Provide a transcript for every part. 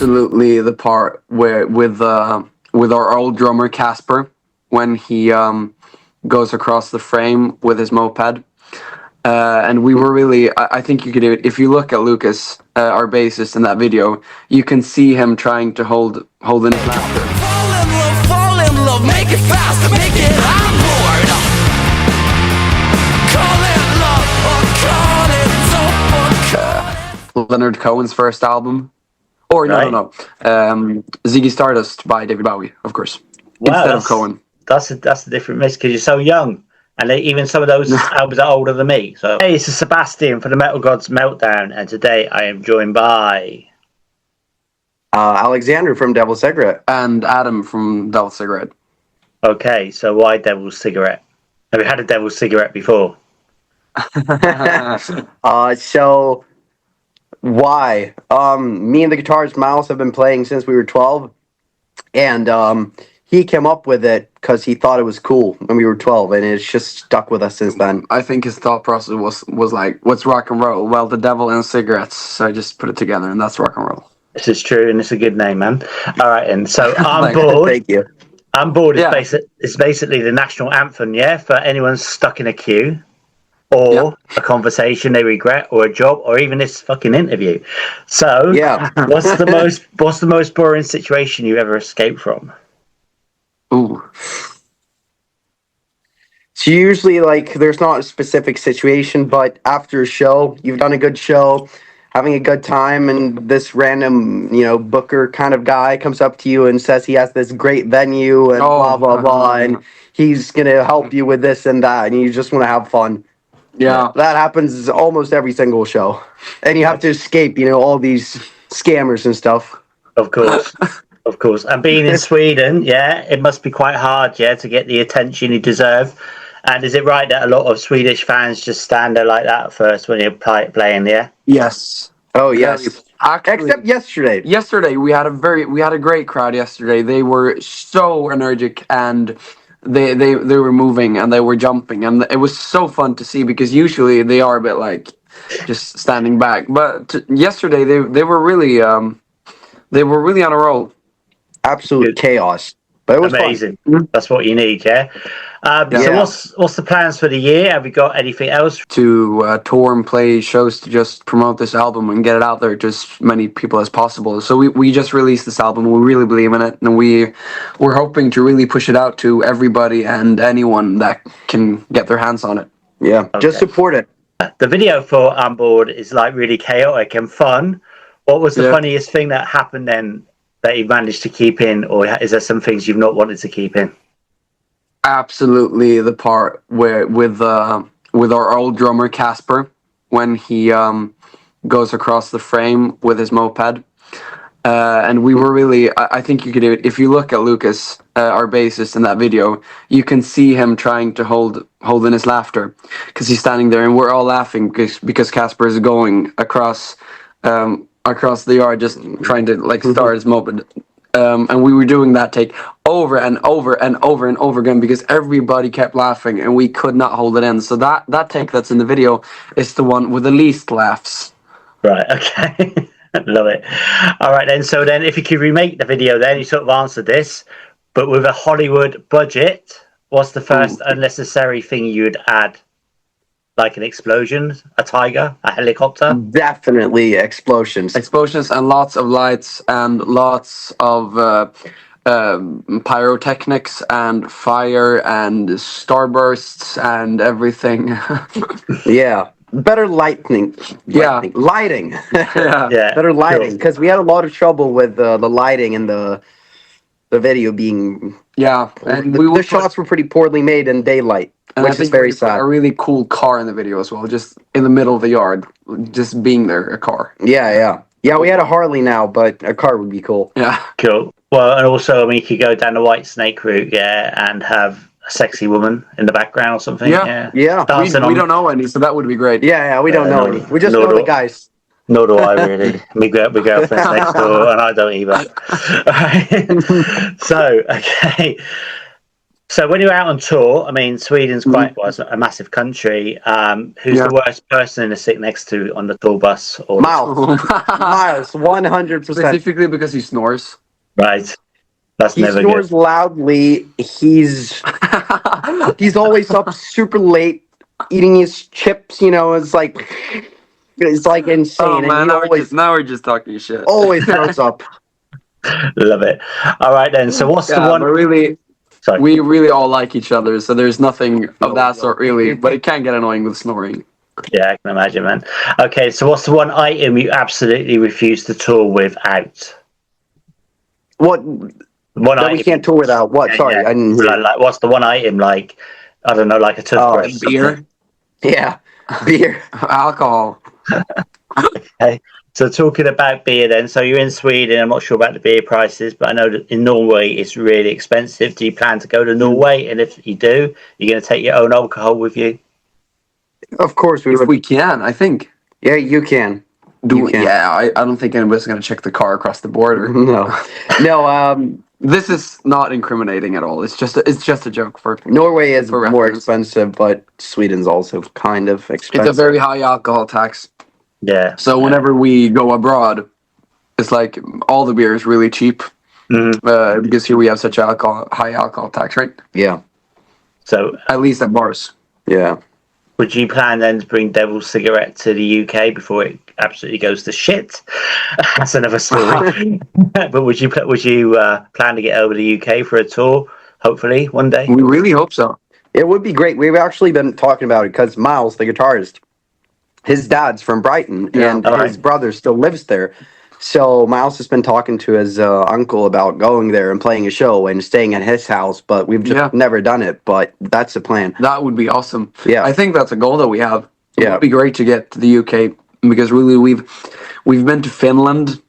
absolutely the part where with our old drummer Casper, when he goes across the frame with his moped. And we were really, I think you could do it. If you look at Lucas, our bassist in that video, you can see him trying to hold in his laughter. Fall in love, make it fast, make it on board. Call it love or call it dope or call it... Leonard Cohen's first album. Or no. Ziggy Stardust by David Bowie, of course. Wow, instead of Cohen. That's a different mix because you're so young. And even some of those albums are older than me. So, hey, this is Sebastian for the Metal Gods Meltdown, and today I am joined by Alexander from Devil's Cigarette. And Adam from Devil's Cigarette. Okay, so why Devil's Cigarette? Have you had a Devil's Cigarette before? So why? Me and the guitarist Miles have been playing since we were 12, and he came up with it because he thought it was cool when we were 12, and it's just stuck with us since then. I think his thought process was like, what's rock and roll? Well, the devil and cigarettes. So I just put it together, and that's rock and roll. This is true, and it's a good name, man. All right, and so I'm bored. Thank you. I'm bored is basically the national anthem, yeah, for anyone stuck in a queue, or a conversation they regret, or a job, or even this fucking interview. So, what's the most boring situation you ever escaped from? Ooh. It's usually like there's not a specific situation, but after a show, you've done a good show, having a good time, and this random, booker kind of guy comes up to you and says he has this great venue and blah, blah, blah, and he's going to help you with this and that, and you just want to have fun. Yeah. That happens almost every single show. And you have to escape, all these scammers and stuff. Of course. Of course. And being in Sweden, it must be quite hard, to get the attention you deserve. And is it right that a lot of Swedish fans just stand there like that first when you're playing, Yes. Oh, yes. Actually, except yesterday. Yesterday, we had a great crowd yesterday. They were so energetic, and they were moving, and they were jumping. And it was so fun to see, because usually they are a bit like just standing back. But yesterday, they were really on a roll. Absolute chaos, but it was amazing. Fun. That's what you need, So what's the plans for the year? Have you got anything else to tour and play shows to just promote this album and get it out there to as many people as possible? So we just released this album. We really believe in it, and we're hoping to really push it out to everybody and anyone that can get their hands on it. Yeah, just support it. The video for On Board is like really chaotic and fun. What was the funniest thing that happened then that you managed to keep in, or is there some things you've not wanted to keep in? Absolutely, the part where with our old drummer Casper, when he goes across the frame with his moped, and we were really, I think you could do it. If you look at Lucas, our bassist in that video, you can see him trying to hold in his laughter, because he's standing there, and we're all laughing because Casper is going across the yard, just trying to start his moped. And we were doing that take over and over and over and over again, because everybody kept laughing and we could not hold it in. So that take that's in the video is the one with the least laughs. Right, okay. Love it. All right, then. So then if you could remake the video, then you sort of answered this, but with a Hollywood budget, what's the first unnecessary thing you'd add? Like an explosion, a tiger, a helicopter? Definitely explosions. Explosions and lots of lights and lots of pyrotechnics and fire and starbursts and everything. Better lighting. Lighting. Better lighting, because we had a lot of trouble with the lighting and the video being... and the shots were pretty poorly made in daylight. And which is very sad. A really cool car in the video as well, just in the middle of the yard, just being there, a car. Yeah, we had a Harley now, but a car would be cool. Yeah. Cool. Well, and also, you could go down the White Snake route, and have a sexy woman in the background or something. Yeah. We don't know any, so that would be great. Yeah, we don't know any. We just know the guys. Nor do I, really. My girlfriend's next door, and I don't either. So, okay. So when you're out on tour, I mean, Sweden's quite well, it's a massive country. Who's Yeah. the worst person to sit next to on the tour bus? Or Miles, Miles, 100%. Specifically because he snores. right, that's He never snores loudly. He's always up super late, eating his chips. You know, it's like insane. Oh and man, he now we're just talking shit. always throws up. good. Love it. All right then. So what's the Yeah, one? but really, Sorry. we really all like each other, so there's nothing of that sort really. But it can get annoying with snoring. Yeah, I can imagine, man. Okay, so what's the one item you absolutely refuse to tour without? What? One That item we can't tour without. What? Yeah, Sorry, yeah. I didn't hear. Like, what's the one item like? I don't know, like a toothbrush. Beer, Yeah, beer. alcohol. Okay. So talking about beer then, so you're in Sweden, I'm not sure about the beer prices, but I know that in Norway it's really expensive. Do you plan to go to Norway? And if you do, you're going to take your own alcohol with you? Of course we If would. we can, I think. Yeah, you can. You can. Yeah, I don't think anybody's gonna check the car across the border. No. This is not incriminating at all. It's just a joke for. Norway is For more reference. expensive, but Sweden's also kind of expensive. It's a very high alcohol tax. Yeah. So whenever we go abroad, it's like all the beer is really cheap because here we have such high alcohol tax, right? Yeah. So At least at bars. Yeah. would you plan then to bring Devil's Cigarette to the UK before it absolutely goes to shit? That's another story. But would you plan to get over to the UK for a tour? Hopefully one day. We really hope so. It would be great. We've actually been talking about it because Miles, the guitarist, his dad's from Brighton and All his right. brother still lives there. So Miles has been talking to his uncle about going there and playing a show and staying at his house, but we've just never done it. But that's the plan. That would be awesome. Yeah. I think that's a goal that we have. It Yeah. would be great to get to the UK because really we've been to Finland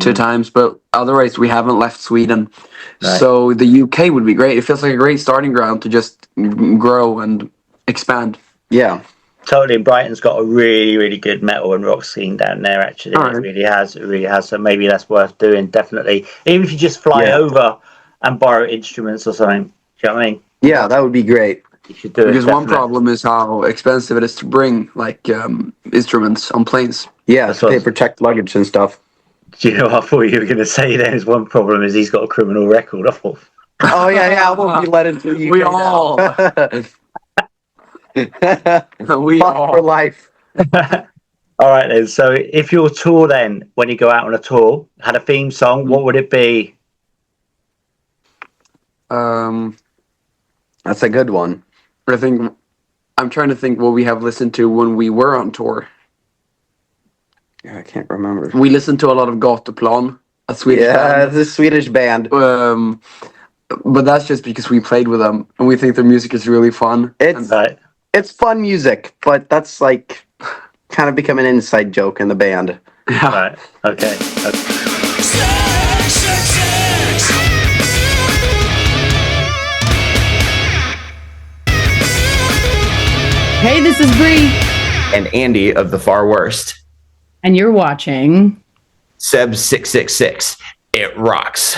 2 times, but otherwise we haven't left Sweden. Right. So the UK would be great. It feels like a great starting ground to just grow and expand. Yeah. Totally, and Brighton's got a really, really good metal and rock scene down there. Actually, All right. It really has. So maybe that's worth doing. Definitely, even if you just fly Yeah. over and borrow instruments or something. Do you know what I mean? Yeah, that would be great. You should do Because it. one definitely. problem is how expensive it is to bring instruments on planes. Yeah, That's to what- protect luggage and stuff. Do you know what I thought you were going to say? Then is one problem is he's got a criminal record. I thought. Oh yeah, I won't be let into the UK. We now. all. We Fuck for all. life. All right then. So if your tour then, when you go out on a tour, had a theme song, what would it be? That's a good one. I think I'm trying to think what we have listened to when we were on tour. Yeah, I can't remember. We listened to a lot of Gatuplan, a Swedish Yeah, band. it's a Swedish band. But that's just because we played with them and we think their music is really fun. It's Right. it's fun music, but that's like kind of become an inside joke in the band. Yeah. Right. Okay. Hey, this is Bree, And Andy of the Far Worst. and you're watching. Seb 666. It rocks.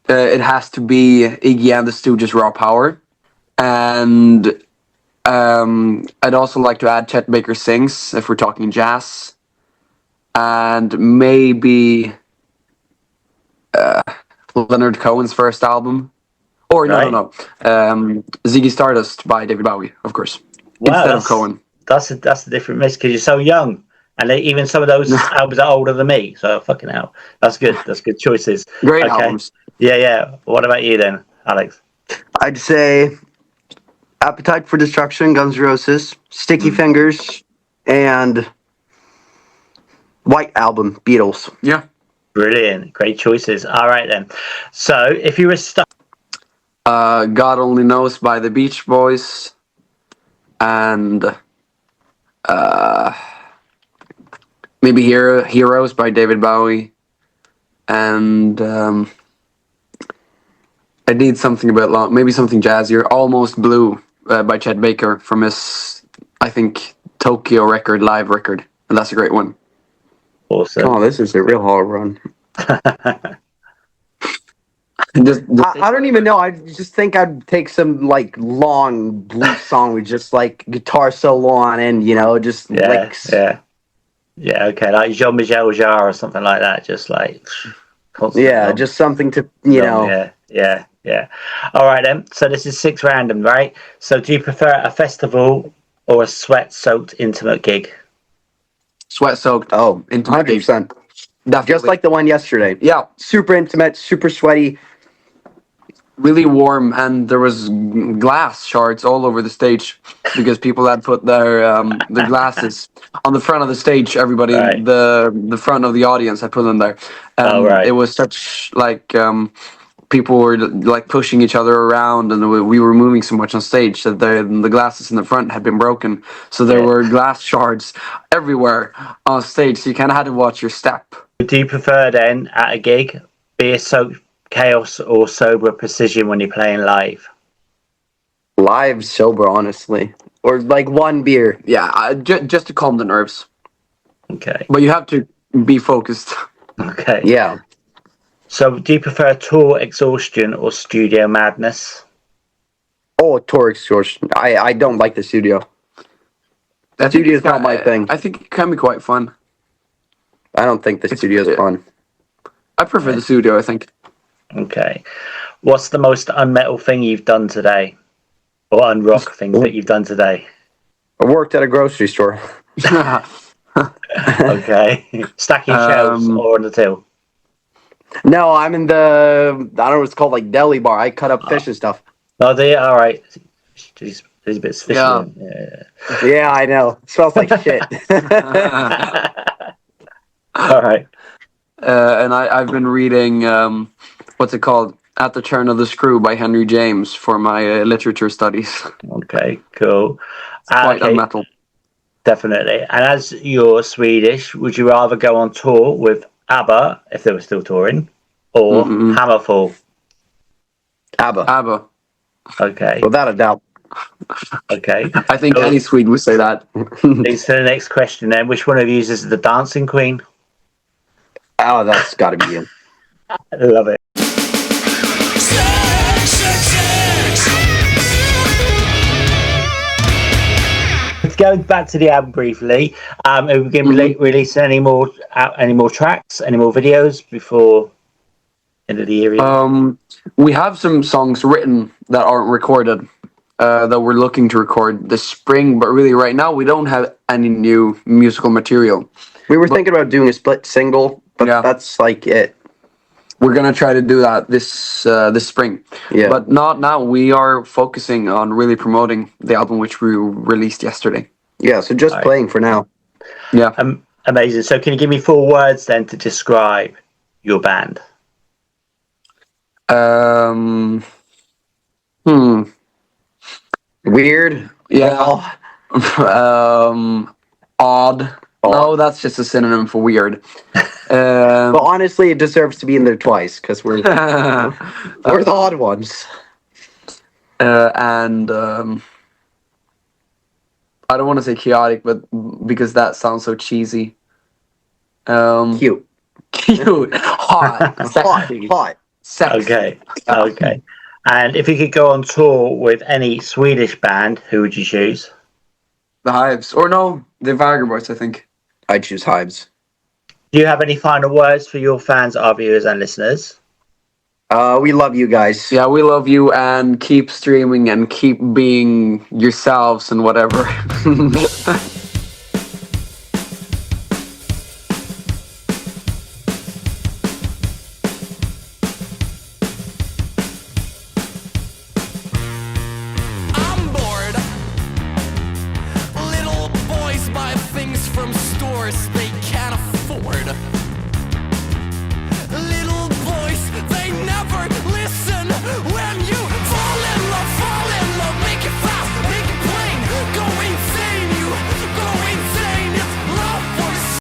It has to be Iggy and the Stooges' Raw Power. And I'd also like to add Chet Baker Sings if we're talking jazz. And maybe Leonard Cohen's first album. Or no. Ziggy Stardust by David Bowie, of course. Wow, Instead of Cohen. That's a different mix because you're so young, and even some of those albums are older than me. So fucking hell, that's good. That's good choices. Great albums. Yeah. What about you then, Alex? I'd say Appetite for Destruction, Guns N' Roses, Sticky Fingers, and White Album, Beatles. Yeah. Brilliant, great choices. All right then. So if you were stuck, God Only Knows by the Beach Boys. And maybe Heroes by David Bowie. And I need something a bit long, maybe something jazzier. Almost Blue by Chet Baker from his, I think, Tokyo live record. And that's a great one. awesome. Oh, this is a real hard run. I don't even know. I just think I'd take some like long blues song with just like guitar solo on and just licks. Yeah, okay, like Jean-Michel Jarre or something like that, just like constant. Yeah, just something to Yeah. All right then. So this is 6 random, right? So do you prefer a festival or a sweat-soaked intimate gig? Sweat soaked. Oh, Intimate 100%. Definitely. Just like the one yesterday. Yeah, Super intimate, super sweaty. really warm, and there was glass shards all over the stage because people had put their glasses on the front of the stage. Everybody, Right. the front of the audience had put them there, and right. it was such like people were like pushing each other around, and we were moving so much on stage that the glasses in the front had been broken, so there were glass shards everywhere on stage. So you kind of had to watch your step. Do you prefer then at a gig beer soaked chaos or sober precision when you're playing live? Live sober, honestly. Or like one beer. Yeah, just to calm the nerves, Okay. but you have to be focused. Okay. Yeah. So do you prefer tour exhaustion or studio madness? Oh, tour extortion. I don't like the studio. I think Studio's it's not my thing. I think it can be quite fun. I don't think the studio's fun. I prefer the studio, I think. Okay. What's the most unmetal thing you've done today? Or unrock things that you've done today? I worked at a grocery store. Okay. Stacking shelves or on the till? No, I'm in the, I don't know what it's called, like deli bar. I cut up fish and stuff. Oh, there. All right. There's a bit of fish. Yeah. Yeah. Yeah, I know. Smells like shit. All right. And I've been reading, what's it called? At the Turn of the Screw by Henry James for my literature studies. Okay. Cool. Quite unmetal. Definitely. And as you're Swedish, would you rather go on tour with ABBA, if they were still touring, or Hammerfall? ABBA. ABBA. Okay. Without a doubt. Okay. I think any Swede would say that. Leads to the next question then. Which one of you is the dancing queen? Oh, that's got to be you. I love it. Going back to the album briefly, are we going to release any more tracks, any more videos before end of the year? We have some songs written that aren't recorded that we're looking to record this spring, but really right now we don't have any new musical material. We were thinking about doing a split single, but that's like it. We're gonna try to do that this spring. Yeah. But not now. We are focusing on really promoting the album which we released yesterday. Yeah, so just playing for now. Yeah. Amazing. So can you give me 4 words then to describe your band? Weird. Yeah. Odd. No, that's just a synonym for weird. But honestly, it deserves to be in there twice because we're the odd ones. And I don't want to say chaotic, but because that sounds so cheesy. Cute. Hot, Hot. sexy. Okay. And if you could go on tour with any Swedish band, who would you choose? The Hives, or no, the Vagabonds, I think. I choose Hives. Do you have any final words for your fans, our viewers, and listeners? We love you guys. Yeah, we love you, and keep streaming and keep being yourselves and whatever. I'm bored. Little boys buy things from stores they can't afford.